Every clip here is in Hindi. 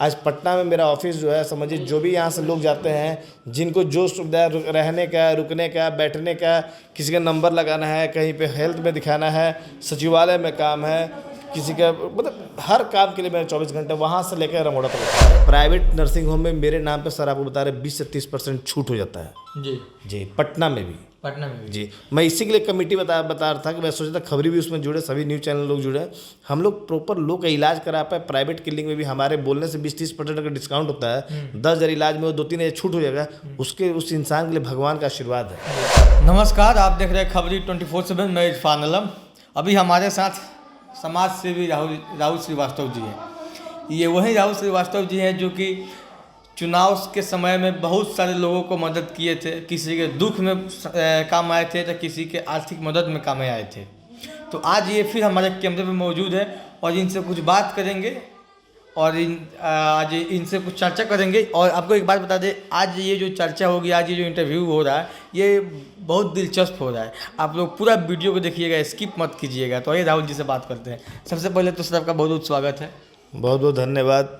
आज पटना में मेरा ऑफिस जो है, समझिए जो भी यहाँ से लोग जाते हैं, जिनको जो सुविधा रहने का, रुकने का, बैठने का, किसी का नंबर लगाना है, कहीं पे हेल्थ में दिखाना है, सचिवालय में काम है, किसी का मतलब हर काम के लिए मैं 24 घंटे वहाँ से लेकर रमोड़ा तक होता है। प्राइवेट नर्सिंग होम में मेरे नाम पे सर आपको बता रहे 20 से 30% छूट हो जाता है जी, पटना में भी जी। मैं इसी के लिए कमेटी बता रहा था कि मैं सोचा था खबरी भी उसमें जुड़े, सभी न्यूज़ चैनल लोग जुड़े, हम लोग प्रॉपर लोग का इलाज करा पाए। प्राइवेट क्लिनिक में भी हमारे बोलने से 20-30% का डिस्काउंट होता है। 10,000 इलाज में वो 2-3 छूट हो जाएगा, उसके उस इंसान के लिए भगवान का आशीर्वाद है। नमस्कार, आप देख रहे हैं खबरी 24/7। मैं इरफान आलम। अभी हमारे साथ समाज सेवी राहुल श्रीवास्तव जी हैं। ये वही राहुल श्रीवास्तव जी हैं जो कि चुनाव के समय में बहुत सारे लोगों को मदद किए थे। किसी के दुख में काम आए थे तो किसी के आर्थिक मदद में काम आए थे। तो आज ये फिर हमारे कैमरे में मौजूद है और इनसे कुछ बात करेंगे और आज इनसे कुछ चर्चा करेंगे। और आपको एक बात बता दें, आज ये जो चर्चा होगी, आज ये जो इंटरव्यू हो रहा है, ये बहुत दिलचस्प हो रहा है। आप लोग पूरा वीडियो को देखिएगा, स्किप मत कीजिएगा। तो आइए राहुल जी से बात करते हैं। सबसे पहले तो सर आपका बहुत बहुत स्वागत है। बहुत बहुत धन्यवाद।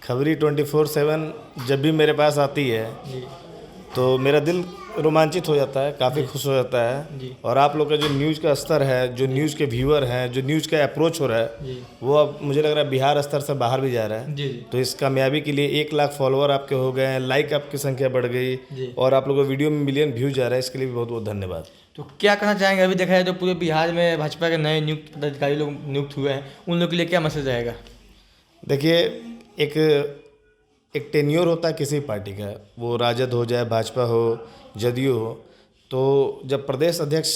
खबरी 24/7 जब भी मेरे पास आती है तो मेरा दिल रोमांचित हो जाता है, काफ़ी खुश हो जाता है। और आप लोग का जो न्यूज़ का स्तर है, जो न्यूज़ के व्यूअर हैं, जो न्यूज़ का अप्रोच हो रहा है, वो अब मुझे लग रहा है बिहार स्तर से बाहर भी जा रहा है। तो इस कामयाबी के लिए 1 लाख फॉलोअर आपके हो गए हैं, लाइक आपकी संख्या बढ़ गई और आप लोगों को वीडियो में मिलियन व्यूज जा रहा है, इसके लिए भी बहुत बहुत धन्यवाद। तो क्या कहना चाहेंगे, अभी देखा जाए तो पूरे बिहार में भाजपा के नए नियुक्त पदाधिकारी लोग नियुक्त हुए हैं, उन लोगों के लिए क्या मैसेज रहेगा? देखिए, एक टेन्योर होता है किसी पार्टी का, वो राजद हो जाए, भाजपा हो, जदयू हो। तो जब प्रदेश अध्यक्ष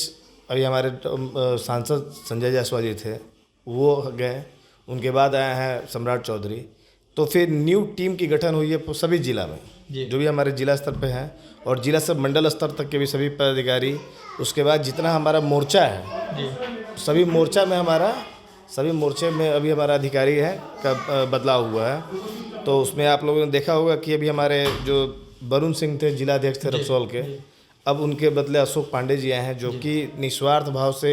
अभी हमारे सांसद संजय जायसवाल जी थे, वो गए, उनके बाद आए हैं सम्राट चौधरी। तो फिर न्यू टीम की गठन हुई है सभी जिला में, जो भी हमारे जिला स्तर पे हैं और जिला से मंडल स्तर तक के भी सभी पदाधिकारी। उसके बाद जितना हमारा मोर्चा है, सभी मोर्चे में अभी हमारा अधिकारी है का बदलाव हुआ है। तो उसमें आप लोगों ने देखा होगा कि अभी हमारे जो वरुण सिंह थे, जिलाध्यक्ष थे रक्सौल के, अब उनके बदले अशोक पांडे जी आए हैं, जो कि निस्वार्थ भाव से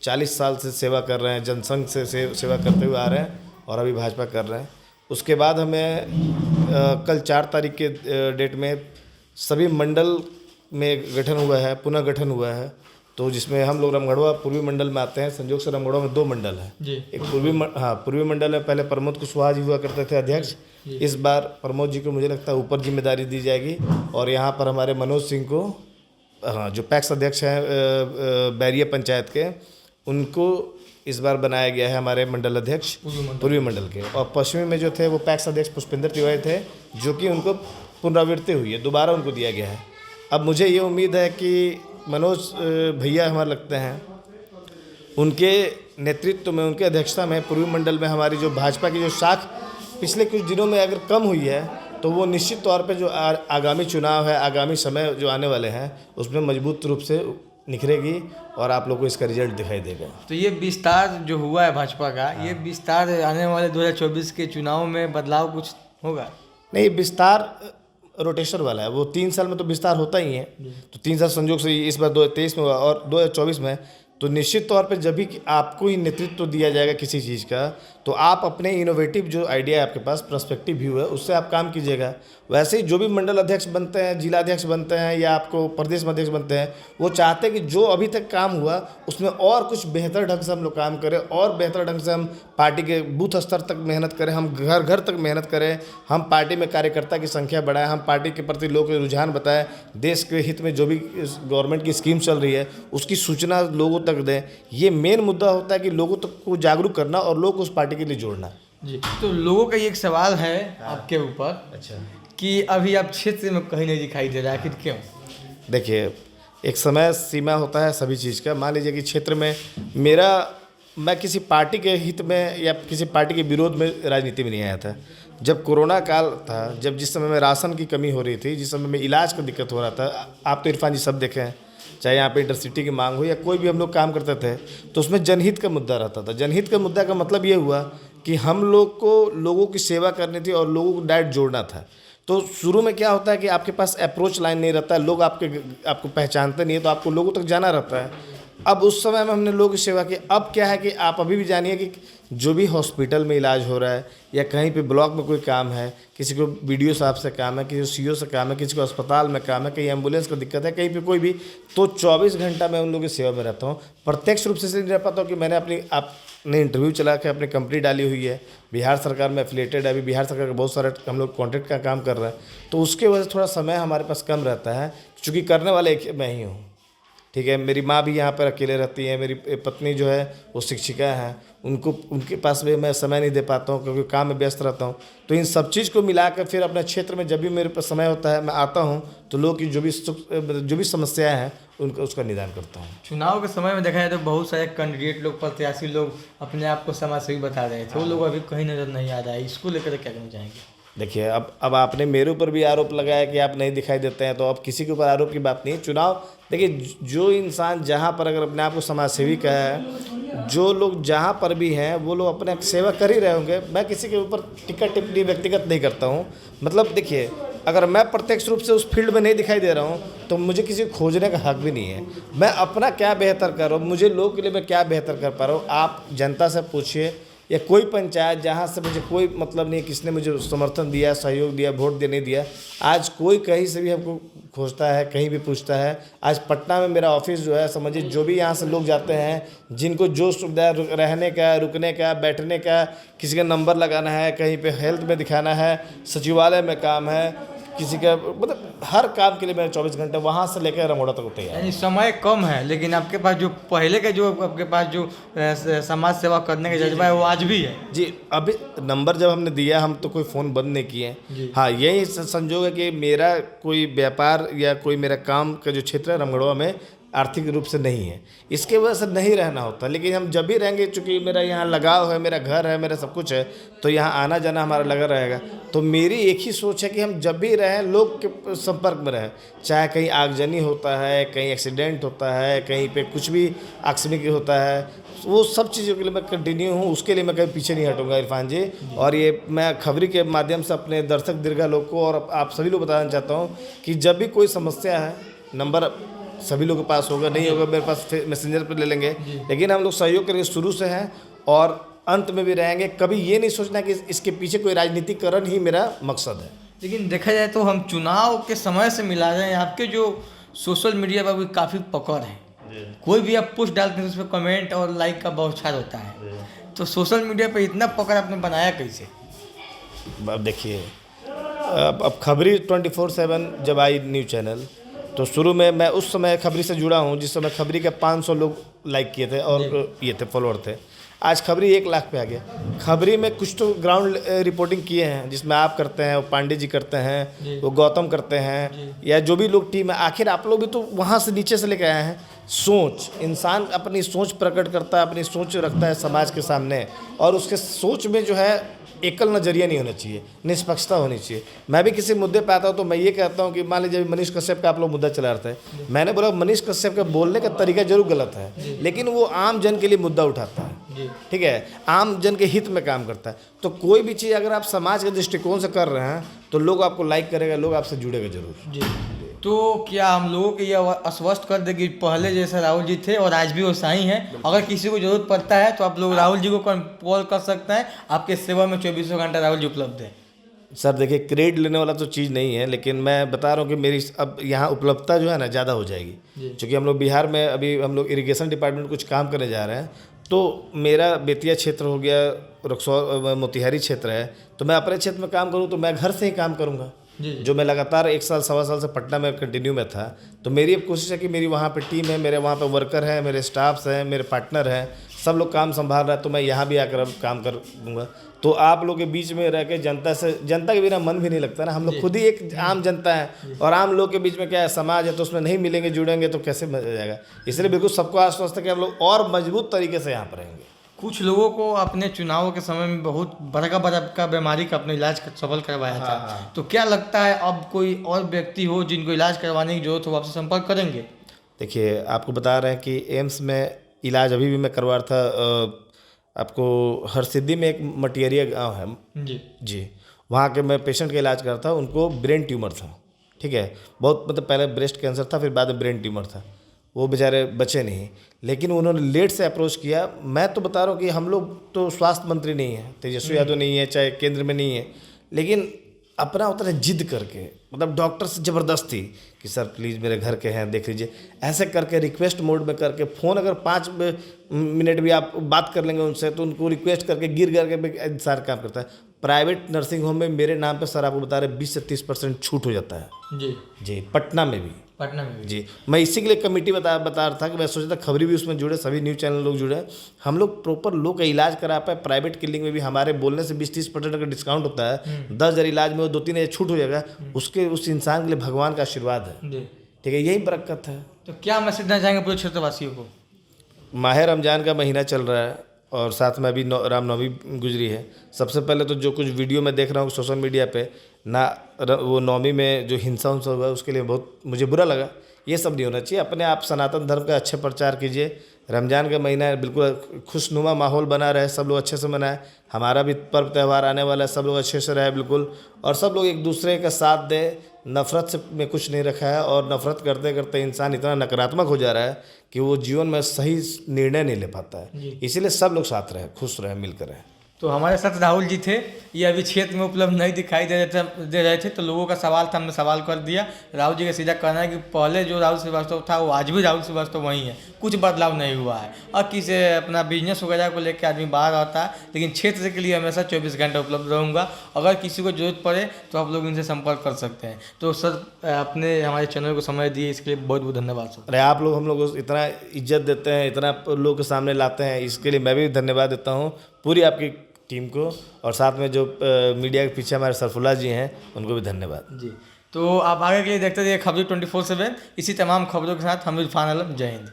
40 साल से सेवा कर रहे हैं, जनसंघ से सेवा करते हुए आ रहे हैं और अभी भाजपा कर रहे हैं। उसके बाद हमें कल 4 तारीख के डेट में सभी मंडल में गठन हुआ है, पुनः गठन हुआ है। तो जिसमें हम लोग रामगढ़वा पूर्वी मंडल में आते हैं। संयोग से रामगढ़वा में 2 मंडल है। एक पूर्वी मंडल में पहले प्रमोद कुशवाहा जी हुआ करते थे अध्यक्ष। इस बार प्रमोद जी को मुझे लगता है ऊपर जिम्मेदारी दी जाएगी और यहाँ पर हमारे मनोज सिंह को, जो पैक्स अध्यक्ष हैं बैरिया पंचायत के, उनको इस बार बनाया गया है हमारे मंडल अध्यक्ष पूर्वी मंडल के। और पश्चिमी में जो थे वो पैक्स अध्यक्ष पुष्पेंद्र तिवारी थे, जो कि उनको पुनरावृत्ति हुई है, दोबारा उनको दिया गया है। अब मुझे ये उम्मीद है कि मनोज भैया हमारे लगते हैं, उनके नेतृत्व में, उनके अध्यक्षता में पूर्वी मंडल में हमारी जो भाजपा की जो शाख पिछले कुछ दिनों में अगर कम हुई है, तो वो निश्चित तौर पे जो आगामी चुनाव है, आगामी समय जो आने वाले हैं, उसमें मजबूत रूप से निखरेगी और आप लोग को इसका रिजल्ट दिखाई देगा। तो ये विस्तार जो हुआ है भाजपा का, ये विस्तार आने वाले 2024 के चुनाव में बदलाव कुछ होगा? नहीं, विस्तार रोटेशन वाला है। वो 3 साल में तो विस्तार होता ही है। तो 3 साल संयोग से इस बार 2023 में हुआ और 2024 में, तो निश्चित तौर पे जब भी आपको ही नेतृत्व दिया जाएगा किसी चीज़ का, तो आप अपने इनोवेटिव जो आइडिया है आपके पास, पर्सपेक्टिव व्यू है, उससे आप काम कीजिएगा। वैसे ही जो भी मंडल अध्यक्ष बनते हैं, जिला अध्यक्ष बनते हैं या आपको प्रदेश में अध्यक्ष बनते हैं, वो चाहते हैं कि जो अभी तक काम हुआ उसमें और कुछ बेहतर ढंग से हम लोग काम करें और बेहतर ढंग से हम पार्टी के बूथ स्तर तक मेहनत करें, हम घर घर तक मेहनत करें, हम पार्टी में कार्यकर्ता की संख्या बढ़ाएं, हम पार्टी के प्रति लोगों के रुझान बताएं, देश के हित में जो भी गवर्नमेंट की स्कीम चल रही है उसकी सूचना लोगों तक दें। ये मेन मुद्दा होता है कि लोगों तक को जागरूक करना और लोग उस पार्टी के लिए जोड़ना। जी, तो लोगों का एक सवाल है आपके ऊपर, अच्छा, कि अभी आप क्षेत्र में कहीं नहीं दिखाई दे रहा है, आखिर क्यों? देखिए, एक समय सीमा होता है सभी चीज़ का। मान लीजिए कि क्षेत्र में मैं किसी पार्टी के हित में या किसी पार्टी के विरोध में राजनीति में नहीं आया था। जब कोरोना काल था, जब जिस समय में राशन की कमी हो रही थी, जिस समय में इलाज का दिक्कत हो रहा था, आप तो इरफान जी सब देखे हैं, चाहे यहाँ पे इंटरसिटी की मांग हो या कोई भी हम लोग काम करते थे, तो उसमें जनहित का मुद्दा रहता था। जनहित का मुद्दा का मतलब ये हुआ कि हम लोग को लोगों की सेवा करनी थी और लोगों को डायरेक्ट जोड़ना था। तो शुरू में क्या होता है कि आपके पास अप्रोच लाइन नहीं रहता है, लोग आपको पहचानते नहीं है, तो आपको लोगों तक जाना रहता है। अब उस समय में हमने लोगों की सेवा की। अब क्या है कि आप अभी भी जानिए कि जो भी हॉस्पिटल में इलाज हो रहा है या कहीं पे ब्लॉक में कोई काम है, किसी को बीडीओ साहब से काम है, किसी को सीओ से काम है, किसी को अस्पताल में काम है, कहीं एम्बुलेंस का दिक्कत है, कहीं पे कोई भी, तो 24 घंटा मैं उन लोगों की सेवा में रहता हूँ। प्रत्यक्ष रूप से इसलिए नहीं रह पाता हूँ कि मैंने आपने इंटरव्यू चला के अपनी कंपनी डाली हुई है, बिहार सरकार में एफिलेटेड है, अभी बिहार सरकार का बहुत सारे हम लोग कॉन्ट्रैक्ट का काम कर रहे हैं, तो उसके वजह से थोड़ा समय हमारे पास कम रहता है, क्योंकि करने वाला एक मैं ही हूँ। ठीक है, मेरी माँ भी यहाँ पर अकेले रहती है, मेरी पत्नी जो है वो शिक्षिका हैं, उनके पास भी मैं समय नहीं दे पाता हूँ क्योंकि काम में व्यस्त रहता हूँ। तो इन सब चीज़ को मिला कर फिर अपने क्षेत्र में जब भी मेरे पास समय होता है मैं आता हूँ, तो लोग की जो भी समस्याएं हैं उनका उसका निदान करता हूँ। चुनाव के समय में देखा जाए तो बहुत सारे कैंडिडेट लोग, प्रत्याशी लोग अपने आप को समाजसेवी बता रहे थे, वो लोग अभी कहीं नजर नहीं आ रहा है, इसको लेकर क्या कहना चाहेंगे? देखिए, अब आपने मेरे ऊपर भी आरोप लगाया कि आप नहीं दिखाई देते हैं, तो अब किसी के ऊपर आरोप की बात नहीं है। चुनाव देखिए, जो इंसान जहाँ पर अगर अपने आप को समाजसेवी का है, जो लोग जहाँ पर भी हैं वो लोग अपने सेवा कर ही रहे होंगे। मैं किसी के ऊपर टिक्का टिप्पणी व्यक्तिगत नहीं करता हूँ। मतलब देखिए, अगर मैं प्रत्यक्ष रूप से उस फील्ड में नहीं दिखाई दे रहा हूँ तो मुझे किसी को खोजने का हक भी नहीं है। मैं अपना क्या बेहतर कर रहा हूँ, मुझे लोग के लिए मैं क्या बेहतर कर पा रहा हूँ, आप जनता से पूछिए, या कोई पंचायत जहाँ से मुझे कोई मतलब नहीं किसने मुझे समर्थन दिया, सहयोग दिया, वोट दे नहीं दिया। आज कोई कहीं से भी हमको खोजता है, कहीं भी पूछता है। आज पटना में मेरा ऑफिस जो है, समझिए जो भी यहाँ से लोग जाते हैं, जिनको जो सुविधा रहने का, रुकने का, बैठने का, किसी का नंबर लगाना है, कहीं पे हेल्थ में दिखाना है, सचिवालय में काम है, किसी का मतलब हर काम के लिए मैं 24 घंटे वहाँ से लेकर रमोड़ा तक होते हैं। यानी समय कम है, लेकिन आपके पास जो पहले के जो आपके पास जो समाज सेवा करने का जज्बा है वो आज भी है। जी, अभी नंबर जब हमने दिया, हम तो कोई फ़ोन बंद नहीं किए। हाँ, यही संजोग है कि मेरा कोई व्यापार या कोई मेरा काम का जो क्षेत्र है रमगढ़वा में आर्थिक रूप से नहीं है, इसके वजह से नहीं रहना होता। लेकिन हम जब भी रहेंगे, चूँकि मेरा यहाँ लगाव है, मेरा घर है, मेरा सब कुछ है, तो यहाँ आना जाना हमारा लगा रहेगा। तो मेरी एक ही सोच है कि हम जब भी रहें लोग के संपर्क में रहें, चाहे कहीं आगजनी होता है, कहीं एक्सीडेंट होता है, कहीं पे कुछ भी आकस्मिक होता है, वो सब चीज़ों के लिए मैं कंटिन्यू हूँ, उसके लिए मैं कभी पीछे नहीं हटूंगा इरफान जी। और ये मैं खबरी के माध्यम से अपने दर्शक दीर्घा लोग को और आप सभी लोग बताना चाहता हूँ कि जब भी कोई समस्या है, नंबर सभी लोगों के पास होगा, नहीं होगा मेरे पास मैसेंजर पर ले लेंगे, लेकिन हम लोग सहयोग करेंगे, शुरू से हैं और अंत में भी रहेंगे। कभी ये नहीं सोचना कि इसके पीछे कोई राजनीतिकरण ही मेरा मकसद है। लेकिन देखा जाए तो हम चुनाव के समय से मिला रहे हैं, आपके जो सोशल मीडिया पर भी काफ़ी पकड़ है, कोई भी आप पोस्ट डालते हैं उस पर कमेंट और लाइक का बौछार होता है, तो सोशल मीडिया पर इतना पकड़ आपने बनाया कैसे? अब देखिए, अब खबरी 24/7 जब आई न्यूज़ चैनल, तो शुरू में मैं उस समय खबरी से जुड़ा हूँ जिस समय खबरी के 500 लोग लाइक किए थे और ये थे फॉलोअर थे। आज खबरी 1 लाख पे आ गया। खबरी में कुछ तो ग्राउंड रिपोर्टिंग किए हैं, जिसमें आप करते हैं, वो पांडे जी करते हैं, वो गौतम करते हैं, या जो भी लोग टीम है। आखिर आप लोग भी तो वहाँ से नीचे से लेकर आए हैं। सोच, इंसान अपनी सोच प्रकट करता है, अपनी सोच रखता है समाज के सामने, और उसके सोच में जो है एकल नज़रिया नहीं होना चाहिए, निष्पक्षता होनी चाहिए। मैं भी किसी मुद्दे पे आता हूँ तो मैं ये कहता हूँ कि मान लीजिए मनीष कश्यप का आप लोग मुद्दा चला रहे थे, मैंने बोला मनीष कश्यप का बोलने का तरीका जरूर गलत है, लेकिन वो आम जन के लिए मुद्दा उठाता है, ठीक है, आम जन के हित में काम करता है। तो कोई भी चीज़ अगर आप समाज के दृष्टिकोण से कर रहे हैं तो लोग आपको लाइक करेगा, लोग आपसे जुड़ेगा जरूर। तो क्या हम लोगों को यह आश्वस्त कर दे कि पहले जैसे राहुल जी थे और आज भी वो सही हैं, अगर किसी को जरूरत पड़ता है तो आप लोग राहुल जी को कॉल कर सकते हैं, आपके सेवा में 24 घंटा राहुल जी उपलब्ध है। सर देखिए, क्रेडिट लेने वाला तो चीज़ नहीं है, लेकिन मैं बता रहा हूँ कि मेरी अब यहाँ उपलब्धता जो है ना ज़्यादा हो जाएगी, क्योंकि हम लोग बिहार में अभी हम लोग इरिगेशन डिपार्टमेंट कुछ काम करने जा रहे हैं। तो मेरा बेतिया क्षेत्र हो गया, रक्सौल मोतिहारी क्षेत्र है, तो मैं अपने क्षेत्र में काम करूँ तो मैं घर से ही काम करूँगा। जो मैं लगातार 1 साल 1.25 साल से पटना में कंटिन्यू में था, तो मेरी अब कोशिश है कि मेरी वहाँ पे टीम है, मेरे वहाँ पे वर्कर हैं, मेरे स्टाफ्स हैं, मेरे पार्टनर हैं, सब लोग काम संभाल रहा है, तो मैं यहाँ भी आकर अब काम कर दूँगा। तो आप लोग के बीच में रह के जनता के बिना मन भी नहीं लगता ना। हम लोग खुद ही एक आम जनता है, और आम लोग के बीच में क्या है, समाज है, तो उसमें नहीं मिलेंगे, जुड़ेंगे तो कैसे मजा जाएगा। इसलिए बिल्कुल सबको आश्वस्त है कि हम लोग और मजबूत तरीके से यहाँ पर रहेंगे। कुछ लोगों को अपने चुनाव के समय में बहुत बड़ा बीमारी का अपना इलाज सफल करवाया था, तो क्या लगता है अब कोई और व्यक्ति हो जिनको इलाज करवाने की जरूरत हो, आपसे संपर्क करेंगे? देखिए, आपको बता रहे हैं कि एम्स में इलाज अभी भी मैं करवा रहा था। आपको हरसिद्धि में एक मटियरिया गांव है जी, वहाँ के मैं पेशेंट का इलाज करता, उनको ब्रेन ट्यूमर था, ठीक है, बहुत मतलब पहले ब्रेस्ट कैंसर था, फिर बाद में ब्रेन ट्यूमर था। वो बेचारे बचे नहीं, लेकिन उन्होंने लेट से अप्रोच किया। मैं तो बता रहा हूँ कि हम लोग तो स्वास्थ्य मंत्री नहीं है, तेजस्वी यादव नहीं है, चाहे केंद्र में नहीं है, लेकिन अपना उतना जिद करके, मतलब डॉक्टर से ज़बरदस्ती कि सर प्लीज़ मेरे घर के हैं देख लीजिए, ऐसे करके रिक्वेस्ट मोड में करके फ़ोन अगर 5 मिनट भी आप बात कर लेंगे उनसे तो उनको रिक्वेस्ट करके गिर करके भी सारा काम करता है। प्राइवेट नर्सिंग होम में मेरे नाम पे सर आपको बता रहे 20 से 30% छूट हो जाता है जी, पटना में भी जी। मैं इसी के लिए कमेटी बता रहा था कि मैं सोचा था खबरी भी उसमें जुड़े, सभी न्यूज़ चैनल लोग जुड़े, हम लोग प्रॉपर लोग का इलाज करा पाए। प्राइवेट क्लिनिक में भी हमारे बोलने से 20-30% अगर डिस्काउंट होता है, 10 हज़ार इलाज में वो 2-3 हज़ार छूट हो जाएगा, उसके उस इंसान के लिए भगवान का आशीर्वाद है। ठीक है, यही बरकत है। तो क्या मैसेज देना चाहेंगे पूरे क्षेत्रवासियों को? माह रमज़ान का महीना चल रहा है और साथ में अभी रामनवमी गुजरी है। सबसे पहले तो जो कुछ वीडियो मैं देख रहा हूँ सोशल मीडिया पे ना, वो नवमी में जो हिंसा हुआ है उसके लिए बहुत मुझे बुरा लगा। ये सब नहीं होना चाहिए। अपने आप सनातन धर्म का अच्छे प्रचार कीजिए। रमज़ान का महीना है, बिल्कुल खुशनुमा माहौल बना रहे, सब लोग अच्छे से मनाएं। हमारा भी पर्व त्यौहार आने वाला है, सब लोग अच्छे से रहे बिल्कुल, और सब लोग एक दूसरे का साथ दें। नफ़रत से में कुछ नहीं रखा है, और नफ़रत करते करते इंसान इतना नकारात्मक हो जा रहा है कि वो जीवन में सही निर्णय नहीं ले पाता है। इसीलिए सब लोग साथ रहें, खुश रहें, मिलकर रहें। तो हमारे साथ राहुल जी थे, ये अभी क्षेत्र में उपलब्ध नहीं दिखाई दे रहे थे, तो लोगों का सवाल था, हमने सवाल कर दिया। राहुल जी का सीधा कहना है कि पहले जो राहुल श्रीवास्तव था वो आज भी राहुल श्रीवास्तव वही है, कुछ बदलाव नहीं हुआ है। और किसी अपना बिजनेस वगैरह को लेकर आदमी बाहर आता है, लेकिन क्षेत्र के लिए हमेशा 24 घंटे उपलब्ध रहूँगा। अगर किसी को जरूरत पड़े तो आप लोग इनसे संपर्क कर सकते हैं। तो सर अपने हमारे चैनल को समय दिए इसके लिए बहुत बहुत धन्यवाद सर। अरे आप लोग हम लोग को इतना इज्जत देते हैं, इतना लोगों के सामने लाते हैं, इसके लिए मैं भी धन्यवाद देता हूँ पूरी आपकी टीम को, और साथ में जो मीडिया के पीछे हमारे सरफुला जी हैं उनको भी धन्यवाद जी। तो आप आगे के लिए देखते रहिए खबरी 24/7। इसी तमाम खबरों के साथ हम इरफान आलम, जय हिंद।